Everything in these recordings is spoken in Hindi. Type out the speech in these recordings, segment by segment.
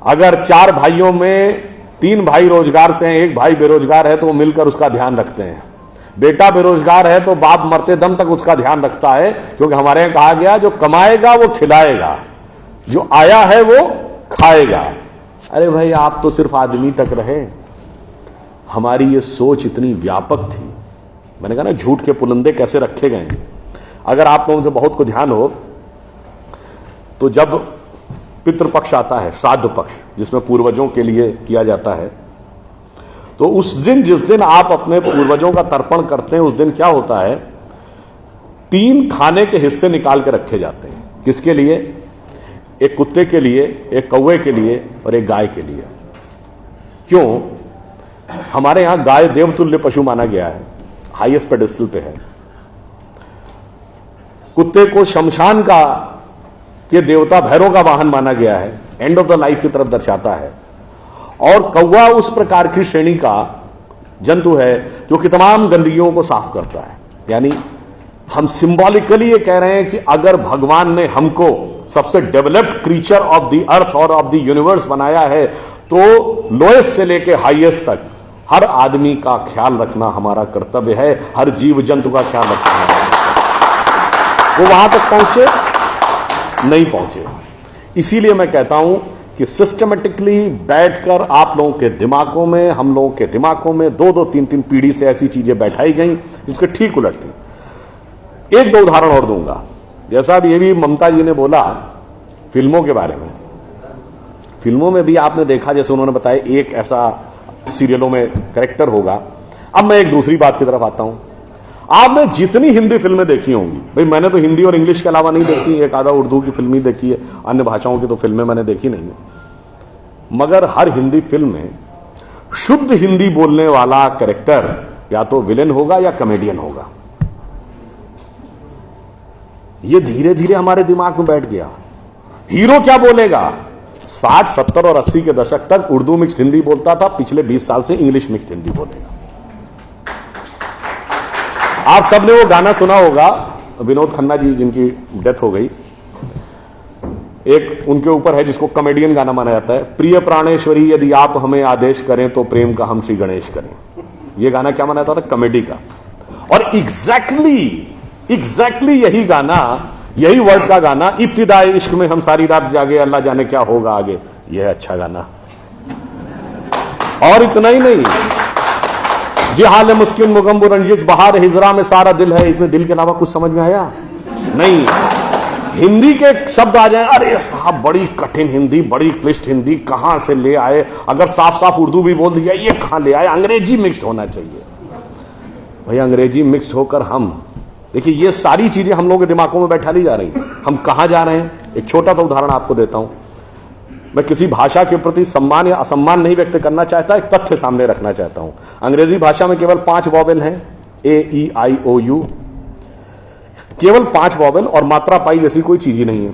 अगर 4 भाइयों में 3 भाई रोजगार से हैं, एक भाई बेरोजगार है, तो वो मिलकर उसका ध्यान रखते हैं। बेटा बेरोजगार है तो बाप मरते दम तक उसका ध्यान रखता है, क्योंकि हमारे यहां कहा गया जो कमाएगा वो खिलाएगा, जो आया है वो खाएगा। अरे भाई, आप तो सिर्फ आदमी तक रहे। हमारी ये सोच इतनी व्यापक थी। मैंने कहा ना, झूठ के पुलंदे कैसे रखे गए। अगर आप लोगों से बहुत को ध्यान हो तो जब पितृपक्ष आता है, श्राद्ध पक्ष, जिसमें पूर्वजों के लिए किया जाता है, तो उस दिन, जिस दिन आप अपने पूर्वजों का तर्पण करते हैं, उस दिन क्या होता है, 3 खाने के हिस्से निकाल के रखे जाते हैं। किसके लिए? एक कुत्ते के लिए, एक कौवे के लिए और एक गाय के लिए। क्यों? हमारे यहां गाय देवतुल्य पशु माना गया है, हाईएस्ट पेडेस्टल पे है। कुत्ते को शमशान का के देवता भैरव का वाहन माना गया है, एंड ऑफ द लाइफ की तरफ दर्शाता है। और कौवा उस प्रकार की श्रेणी का जंतु है जो कि तमाम गंदगियों को साफ करता है। यानी हम सिंबॉलिकली ये कह रहे हैं कि अगर भगवान ने हमको सबसे developed creature of the earth और ऑफ द यूनिवर्स बनाया है, तो लोएस्ट से लेके हाईएस्ट तक हर आदमी का ख्याल रखना हमारा कर्तव्य है, हर जीव जंतु का ख्याल रखना हमारा कर्तव्य है। वो वहां तक पहुंचे नहीं पहुंचे। इसीलिए मैं कहता हूं कि सिस्टमेटिकली बैठकर आप लोगों के दिमागों में, हम लोगों के दिमागों में 2-2, 3-3 पीढ़ी से ऐसी चीजें बैठाई गई जिसके ठीक उलट थी। 1-2 उदाहरण और दूंगा। जैसा अब ये भी ममता जी ने बोला फिल्मों के बारे में, फिल्मों में भी आपने देखा, जैसे उन्होंने बताया, एक ऐसा सीरियलों में कैरेक्टर होगा। अब मैं एक दूसरी बात की तरफ आता हूं। आपने जितनी हिंदी फिल्में देखी होंगी, भाई मैंने तो हिंदी और इंग्लिश के अलावा नहीं देखी, एक आधा उर्दू की फिल्म ही देखी है, अन्य भाषाओं की तो फिल्में मैंने देखी नहीं है। मगर हर हिंदी फिल्म में शुद्ध हिंदी बोलने वाला कैरेक्टर या तो विलेन होगा या कॉमेडियन होगा। ये धीरे धीरे हमारे दिमाग में बैठ गया। हीरो क्या बोलेगा? 60, 70 और 80 के दशक तक उर्दू मिक्स्ड हिंदी बोलता था, पिछले 20 साल से इंग्लिश मिक्स्ड हिंदी बोलेगा। आप सबने वो गाना सुना होगा, विनोद खन्ना जी जिनकी डेथ हो गई, एक उनके ऊपर है जिसको कॉमेडियन गाना माना जाता है, प्रिय प्राणेश्वरी यदि आप हमें आदेश करें तो प्रेम का हम श्री गणेश करें। ये गाना क्या माना जाता था? कॉमेडी का। और एग्जैक्टली यही गाना, यही वर्ड्स का गाना, इब्तिदाए इश्क में हम सारी रात जागे अल्लाह जाने क्या होगा आगे, यह है अच्छा गाना। और इतना ही नहीं, जी हाल मुस्किन मुगम्बु रंजिश बहार हिजरा में सारा दिल है, इसमें दिल के अलावा कुछ समझ में आया नहीं। हिंदी के शब्द आ जाए, अरे साहब बड़ी कठिन हिंदी, बड़ी क्लिष्ट हिंदी, कहां से ले आए? अगर साफ साफ उर्दू भी बोल दिया, ये कहां ले आए? अंग्रेजी मिक्स्ड होना चाहिए। भाई अंग्रेजी मिक्स्ड होकर हम, देखिए ये सारी चीजें हम लोगों के दिमागों में बैठा ली जा रही हैं। हम कहां जा रहे हैं? एक छोटा सा उदाहरण आपको देता हूं। मैं किसी भाषा के प्रति सम्मान या असम्मान नहीं व्यक्त करना चाहता, एक तथ्य सामने रखना चाहता हूं। अंग्रेजी भाषा में केवल 5 वॉवेल हैं, AEIOU, केवल 5 वॉवेल, और मात्रा पाई जैसी कोई चीज ही नहीं है।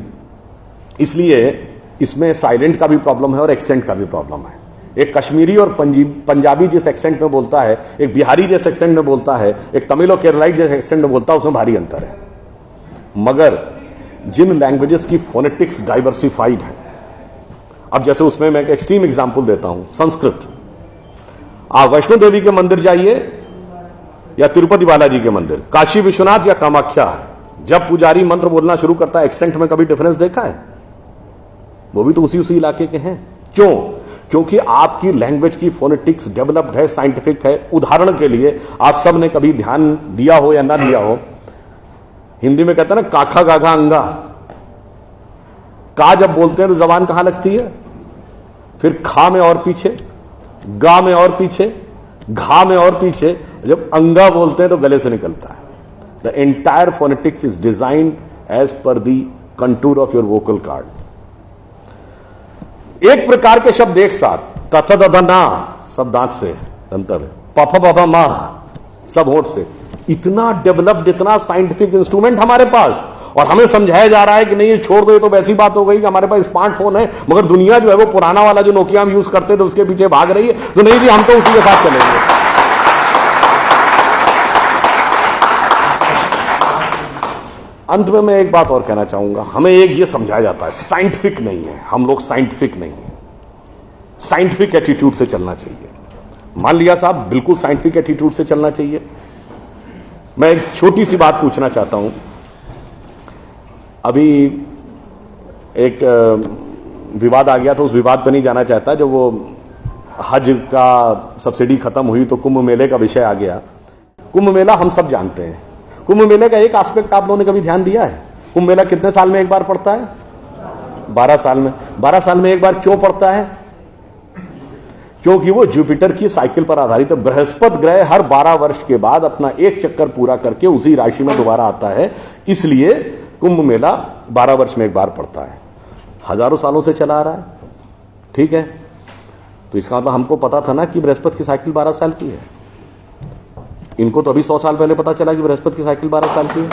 इसलिए इसमें साइलेंट का भी प्रॉब्लम है और एक्सेंट का भी प्रॉब्लम है। एक कश्मीरी और पंजाबी जिस एक्सेंट में बोलता है, एक बिहारी जिस एक्सेंट में बोलता है, एक तमिल और केरलाई जिस एक्सेंट में बोलता है, उसमें भारी अंतर है। मगर जिन लैंग्वेजेस की फोनेटिक्स डाइवर्सिफाइड है, अब जैसे उसमें मैं एक एक्सट्रीम एग्जांपल देता हूं, संस्कृत। आप वैष्णो देवी के मंदिर जाइए या तिरुपति बालाजी के मंदिर, काशी विश्वनाथ या कामाख्या है, जब पुजारी मंत्र बोलना शुरू करता है, एक्सेंट में कभी डिफरेंस देखा है? वो भी तो उसी इलाके के हैं। क्यों? क्योंकि आपकी लैंग्वेज की फोनेटिक्स डेवलप्ड है, साइंटिफिक है। उदाहरण के लिए, आप सब ने कभी ध्यान दिया हो या ना दिया हो, हिंदी में कहते हैं ना काखा गाघा अंगा। का जब बोलते हैं तो जबान कहां लगती है? फिर खा में और पीछे, गा में और पीछे, घा में और पीछे, जब अंगा बोलते हैं तो गले से निकलता है। The entire phonetics is designed as per the contour of your vocal cord. एक प्रकार के शब्द एक साथ, तथ दध ना सब दांत से अंतर है, पफ पफ मा सब होंठ से। इतना डेवलप्ड, इतना साइंटिफिक इंस्ट्रूमेंट हमारे पास, और हमें समझाया जा रहा है कि नहीं ये छोड़ दो, ये तो वैसी बात हो गई कि हमारे पास स्मार्टफोन है। मगर दुनिया जो है वो पुराना वाला जो नोकिया हम यूज करते थे उसके पीछे भाग रही है। तो नहीं जी, हम तो उसी के साथ चलेंगे। अंत में मैं एक बात और कहना चाहूंगा, हमें एक ये समझाया जाता है साइंटिफिक नहीं है, हम लोग साइंटिफिक नहीं है। साइंटिफिक एटीट्यूड से चलना चाहिए। मान लिया साहब, बिल्कुल साइंटिफिक एटीट्यूड से चलना चाहिए। मैं एक छोटी सी बात पूछना चाहता हूं। अभी एक विवाद आ गया, तो उस विवाद पर नहीं जाना चाहता। जो वो हज का सब्सिडी खत्म हुई तो कुंभ मेले का विषय आ गया। कुंभ मेला हम सब जानते हैं। कुंभ मेले का एक एस्पेक्ट आप लोगों ने कभी ध्यान दिया है? कुंभ मेला कितने साल में एक बार पड़ता है? 12 साल में। 12 साल में एक बार क्यों पड़ता है? क्योंकि वो जुपिटर की साइकिल पर आधारित है। बृहस्पति ग्रह हर 12 वर्ष के बाद अपना एक चक्कर पूरा करके उसी राशि में दोबारा आता है, इसलिए कुंभ मेला 12 वर्ष में एक बार पड़ता है। हजारों सालों से चला आ रहा है, ठीक है। तो इसका मतलब हमको पता था ना कि बृहस्पति की साइकिल 12 साल की है। इनको तो अभी 100 साल पहले पता चला कि बृहस्पति की साइकिल 12 साल की है।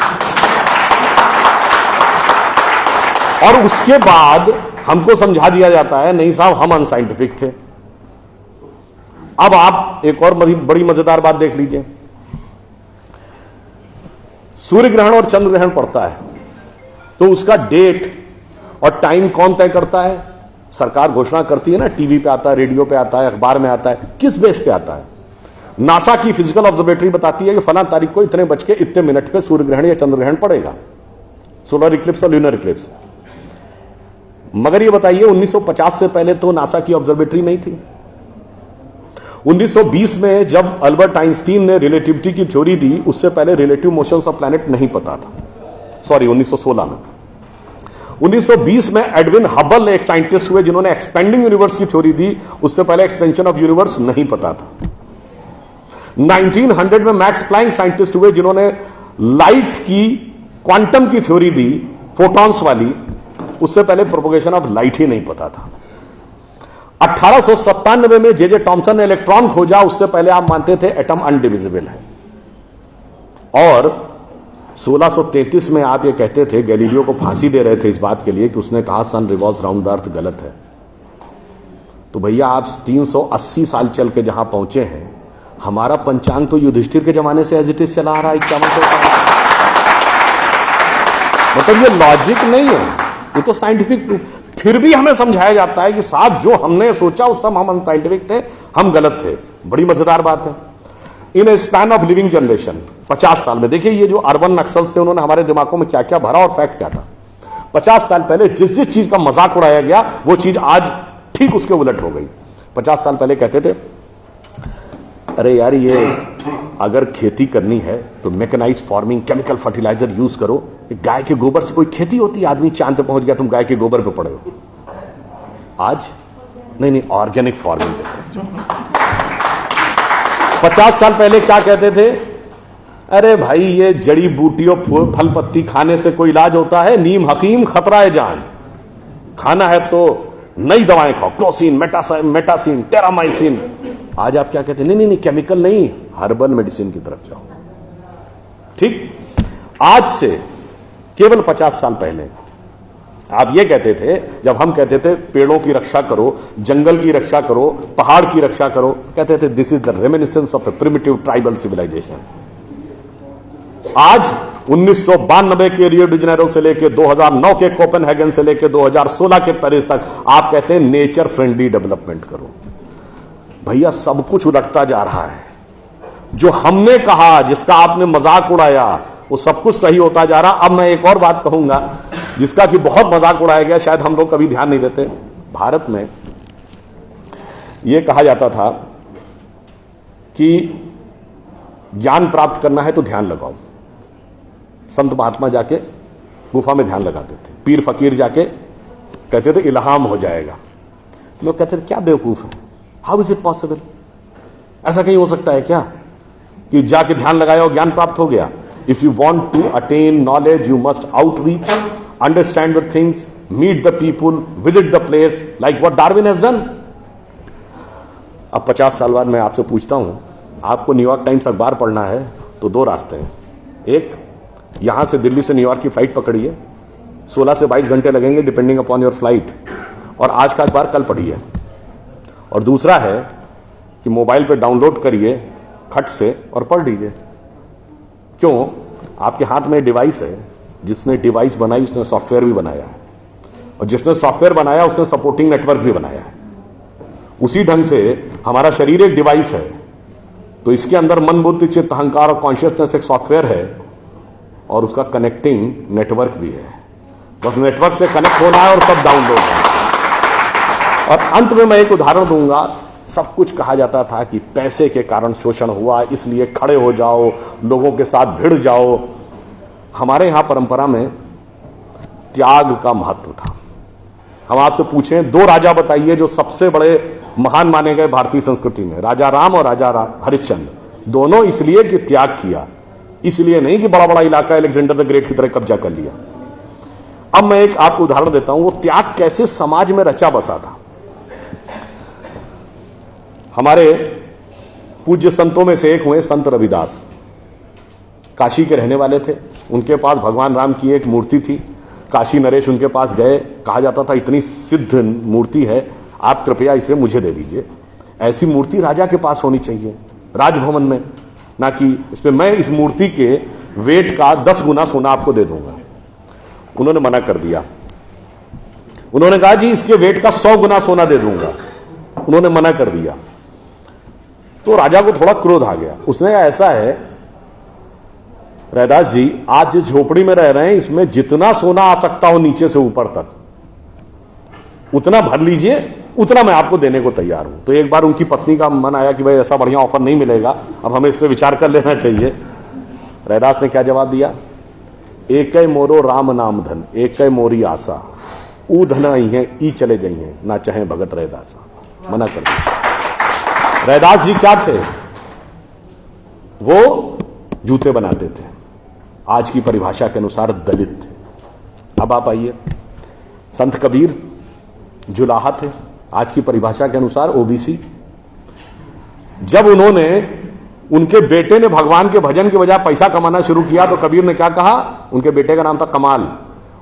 और उसके बाद हमको समझा दिया जाता है नहीं साहब हम अनसाइंटिफिक थे। अब आप एक और बड़ी मजेदार बात देख लीजिए। सूर्य ग्रहण और चंद्र ग्रहण पड़ता है तो उसका डेट और टाइम कौन तय करता है? सरकार घोषणा करती है ना, टीवी पे आता है, रेडियो पे आता है, अखबार में आता है। किस बेस पे आता है? नासा की फिजिकल ऑब्जर्वेटरी बताती है कि फलां तारीख को इतने बज के इतने मिनट पे सूर्य ग्रहण या चंद्र ग्रहण पड़ेगा, सोलर इक्लिप्स और ल्यूनर इक्लिप्स। मगर ये बताइए 1950 से पहले तो नासा की ऑब्जर्वेटरी नहीं थी। 1920 में जब अल्बर्ट आइंस्टीन ने रिलेटिविटी की थ्योरी दी, उससे पहले रिलेटिव मोशंस ऑफ प्लैनेट नहीं पता था। सॉरी, 1916 में। 1920 में एडविन हबल एक साइंटिस्ट हुए जिन्होंने एक्सपेंडिंग यूनिवर्स की थ्योरी दी, उससे पहले एक्सपेंशन ऑफ यूनिवर्स नहीं पता था। 1900 में मैक्स प्लैंक साइंटिस्ट हुए जिन्होंने लाइट की क्वांटम की थ्योरी दी, फोटॉन्स वाली, उससे पहले प्रोपोगेशन ऑफ लाइट ही नहीं पता था। 1897 में जे टॉमसन ने इलेक्ट्रॉन खोजा, उससे पहले आप मानते थे एटम अनडिविजिबल है। और 1633 में आप ये कहते थे, गैलीलियो को फांसी दे रहे थे इस बात के लिए कि उसने कहा सन रिवॉल्व्स राउंड द अर्थ गलत है। तो भैया आप 380 साल चल के जहां पहुंचे हैं, हमारा पंचांग तो युधिष्ठिर के जमाने से एज इट इज चला आ रहा है 5100 साल। मतलब ये लॉजिक नहीं है, ये तो साइंटिफिक प्रूफ। फिर भी हमें समझाया जाता है कि साहब जो हमने सोचा उस सब हम अनसाइंटिफिक थे, हम गलत थे। बड़ी मजेदार बात है। इन ए स्पैन ऑफ लिविंग जनरेशन, 50 साल में देखिए ये जो अर्बन नक्सल्स थे उन्होंने हमारे दिमागों में क्या क्या भरा और फैक्ट क्या था। 50 साल पहले जिस जिस चीज का मजाक उड़ाया गया वो चीज आज ठीक उसके उलट हो गई। 50 साल पहले कहते थे अरे यार ये अगर खेती करनी है तो mechanised farming, chemical fertiliser use करो। गाय के गोबर से कोई खेती होती है? आदमी चांद पे पहुंच गया, तुम गाय के गोबर पे पड़े हो। आज नहीं, ऑर्गेनिक फार्मिंग की तरफ जाओ। 50 साल पहले क्या कहते थे? अरे भाई ये जड़ी बूटियों फल पत्ती खाने से कोई इलाज होता है? नीम हकीम खतरा है जान। खाना है तो नई दवाएं खाओ, क्लोसिन, मेटासिन, टेरामाइसिन। आज आप क्या कहते हैं? नहीं, केमिकल नहीं, हर्बल मेडिसिन की तरफ जाओ। ठीक, आज से केवल 50 साल पहले आप ये कहते थे, जब हम कहते थे पेड़ों की रक्षा करो, जंगल की रक्षा करो, पहाड़ की रक्षा करो, कहते थे this is the reminiscence of a primitive tribal civilisation. आज 1992 के रियो डी जेनेरो से लेकर 2009 के कोपेनहेगन से लेकर 2016 के पेरिस तक आप कहते हैं नेचर फ्रेंडली डेवलपमेंट करो। भैया सब कुछ उलटता जा रहा है। जो हमने कहा, जिसका आपने मजाक उड़ाया, वो सब कुछ सही होता जा रहा। अब मैं एक और बात कहूंगा जिसका कि बहुत मजाक उड़ाया गया, शायद हम लोग कभी ध्यान नहीं देते। भारत में यह कहा जाता था कि ज्ञान प्राप्त करना है तो ध्यान लगाओ। संत महात्मा जाके गुफा में ध्यान लगाते थे, पीर फकीर जाके कहते थे इल्हाम हो जाएगा। लोग कहते थे क्या बेवकूफ है, हाउ इज इट पॉसिबल? ऐसा कहीं हो सकता है क्या कि जाके ध्यान लगाया और ज्ञान प्राप्त हो गया? If you want to attain knowledge you must outreach, understand the things, meet the people, visit the place, like what Darwin has done. अब 50 साल बाद मैं आपसे पूछता हूं, आपको न्यूयॉर्क टाइम्स अखबार पढ़ना है तो दो रास्ते हैं। एक, यहां से दिल्ली से न्यूयॉर्क की फ्लाइट पकड़िए, 16 से 22 घंटे लगेंगे डिपेंडिंग अपॉन योर फ्लाइट, और आज का अखबार कल पढ़िए। और दूसरा है कि मोबाइल पे डाउनलोड करिए खट से और पढ़ लीजिए। क्यों? आपके हाथ में डिवाइस है, जिसने डिवाइस बनाई उसने सॉफ्टवेयर भी बनाया है, और जिसने सॉफ्टवेयर बनाया उसने सपोर्टिंग नेटवर्क भी बनाया है। उसी ढंग से हमारा शरीर एक डिवाइस है, तो इसके अंदर मन, बुद्धि, चित्त, अहंकार और कॉन्शियसनेस एक सॉफ्टवेयर है और उसका कनेक्टिंग नेटवर्क भी है। बस नेटवर्क से कनेक्ट होना है और सब डाउनलोड है। और अंत में मैं एक उदाहरण दूंगा। सब कुछ कहा जाता था कि पैसे के कारण शोषण हुआ, इसलिए खड़े हो जाओ, लोगों के साथ भिड़ जाओ। हमारे यहां परंपरा में त्याग का महत्व था। हम आपसे पूछें, दो राजा बताइए जो सबसे बड़े महान माने गए भारतीय संस्कृति में, राजा राम और राजा हरिश्चंद्र। दोनों इसलिए कि त्याग किया, इसलिए नहीं कि बड़ा बड़ा इलाका अलेक्जेंडर द ग्रेट की तरह कब्जा कर लिया। अब मैं एक आपको उदाहरण देता हूं, वो त्याग कैसे समाज में रचा बसा था। हमारे पूज्य संतों में से एक हुए संत रविदास, काशी के रहने वाले थे। उनके पास भगवान राम की एक मूर्ति थी। काशी नरेश उनके पास गए, कहा जाता था इतनी सिद्ध मूर्ति है, आप कृपया इसे मुझे दे दीजिए। ऐसी मूर्ति राजा के पास होनी चाहिए राजभवन में, ना कि इसमें मैं इस मूर्ति के वेट का 10 गुना सोना आपको दे दूंगा। उन्होंने मना कर दिया। उन्होंने कहा जी इसके वेट का 100 गुना सोना दे दूंगा। उन्होंने मना कर दिया। तो राजा को थोड़ा क्रोध आ गया। उसने कहा ऐसा है रैदास जी, आज जिस झोपड़ी में रह रहे हैं इसमें जितना सोना आ सकता हो नीचे से ऊपर तक उतना भर लीजिए, उतना मैं आपको देने को तैयार हूं। तो एक बार उनकी पत्नी का मन आया कि भाई ऐसा बढ़िया ऑफर नहीं मिलेगा, अब हमें इस पर विचार कर लेना चाहिए। रैदास ने क्या जवाब दिया? एक मोरो राम नाम धन, एक मोरी आशा, ऊ धन आई है ई चले गई हैं, ना चाहे भगत रैदासा। मना कर दिया। रैदास जी क्या थे? वो जूते बनाते थे, आज की परिभाषा के अनुसार दलित थे। अब आप आइए, संत कबीर जुलाहा थे, आज की परिभाषा के अनुसार ओबीसी। जब उन्होंने, उनके बेटे ने भगवान के भजन के बजाय पैसा कमाना शुरू किया तो कबीर ने क्या कहा? उनके बेटे का नाम था कमाल।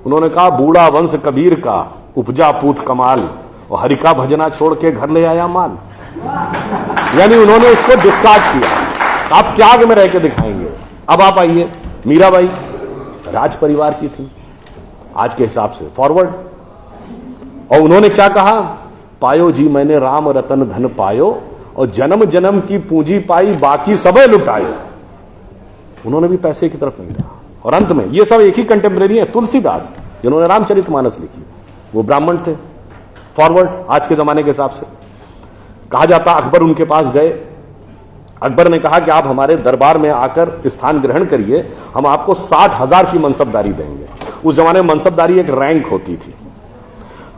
उन्होंने कहा बूढ़ा वंश कबीर का, उपजा पूत कमाल, और हरि का भजना छोड़ के घर ले आया माल। यानी उन्होंने उसको डिस्कार्ड किया। आप त्याग में रह के दिखाएंगे। अब आप आइए, मीराबाई राज परिवार की थी आज के हिसाब से, फॉरवर्ड। और उन्होंने क्या कहा? पायो जी मैंने राम रतन धन पायो, और जन्म जन्म की पूंजी पाई बाकी सबे लुटायो। उन्होंने भी पैसे की तरफ नहीं रहा। और अंत में ये सब एक ही कंटेम्परेरी है, तुलसीदास जिन्होंने रामचरितमानस लिखी, वो ब्राह्मण थे, फॉरवर्ड आज के जमाने के हिसाब से। कहा जाता अकबर उनके पास गए। अकबर ने कहा कि आप हमारे दरबार में आकर स्थान ग्रहण करिए, हम आपको 60,000 की मनसबदारी देंगे। उस जमाने में मनसबदारी एक रैंक होती थी।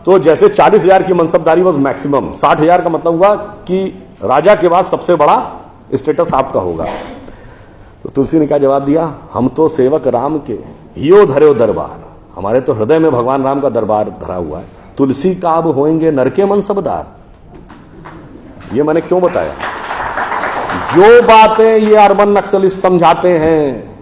तो जैसे 40,000 की मनसबदारी वॉज मैक्सिमम, 60,000 का मतलब हुआ कि राजा के बाद सबसे बड़ा स्टेटस आपका होगा। तो तुलसी ने क्या जवाब दिया? हम तो सेवक राम के हियो धरो दरबार, हमारे तो हृदय में भगवान राम का दरबार धरा हुआ है। तुलसी का अब होएंगे नर के मनसबदार। ये मैंने क्यों बताया? जो बातें ये अर्बन नक्सलिस्ट समझाते हैं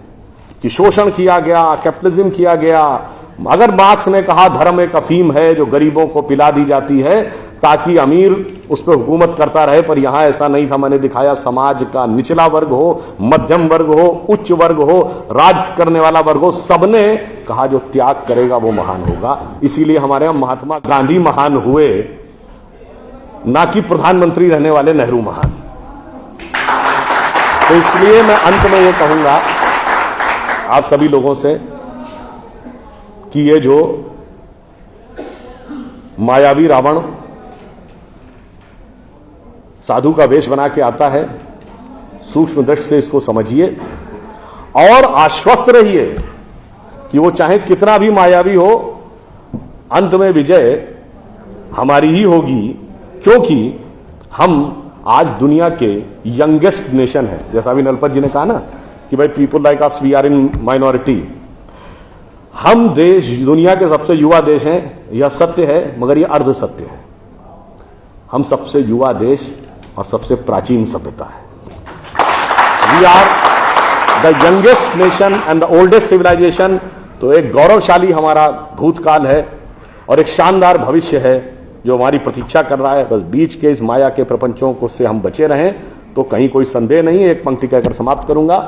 कि शोषण किया गया, कैपिटलिज्म किया गया, अगर मार्क्स ने कहा धर्म एक अफीम है जो गरीबों को पिला दी जाती है ताकि अमीर उस पर हुकूमत करता रहे, पर यहां ऐसा नहीं था। मैंने दिखाया समाज का निचला वर्ग हो, मध्यम वर्ग हो, उच्च वर्ग हो, राज करने वाला वर्ग हो, सबने कहा जो त्याग करेगा वो महान होगा। इसीलिए हमारे यहां महात्मा गांधी महान हुए, ना कि प्रधानमंत्री रहने वाले नेहरू महान। तो इसलिए मैं अंत में ये कहूंगा आप सभी लोगों से कि ये जो मायावी रावण साधु का वेश बना के आता है, सूक्ष्म दृष्टि से इसको समझिए और आश्वस्त रहिए कि वो चाहे कितना भी मायावी हो, अंत में विजय हमारी ही होगी, क्योंकि हम आज दुनिया के यंगेस्ट नेशन है। जैसा अभी नलपत जी ने कहा ना कि भाई people like us we are in minority. हम देश दुनिया के सबसे युवा देश हैं, यह सत्य है, मगर यह अर्ध सत्य है। हम सबसे युवा देश और सबसे प्राचीन सभ्यता है। We are the youngest nation and the oldest civilisation. तो एक गौरवशाली हमारा भूतकाल है और एक शानदार भविष्य है जो हमारी प्रतीक्षा कर रहा है। बस बीच के इस माया के प्रपंचों को से हम बचे रहें तो कहीं कोई संदेह नहीं। एक पंक्ति कहकर समाप्त करूंगा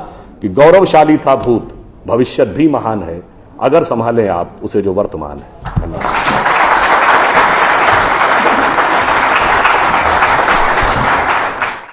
कि गौरवशाली था भूत, भविष्य भी महान है, अगर संभालें आप उसे जो वर्तमान है। धन्यवाद।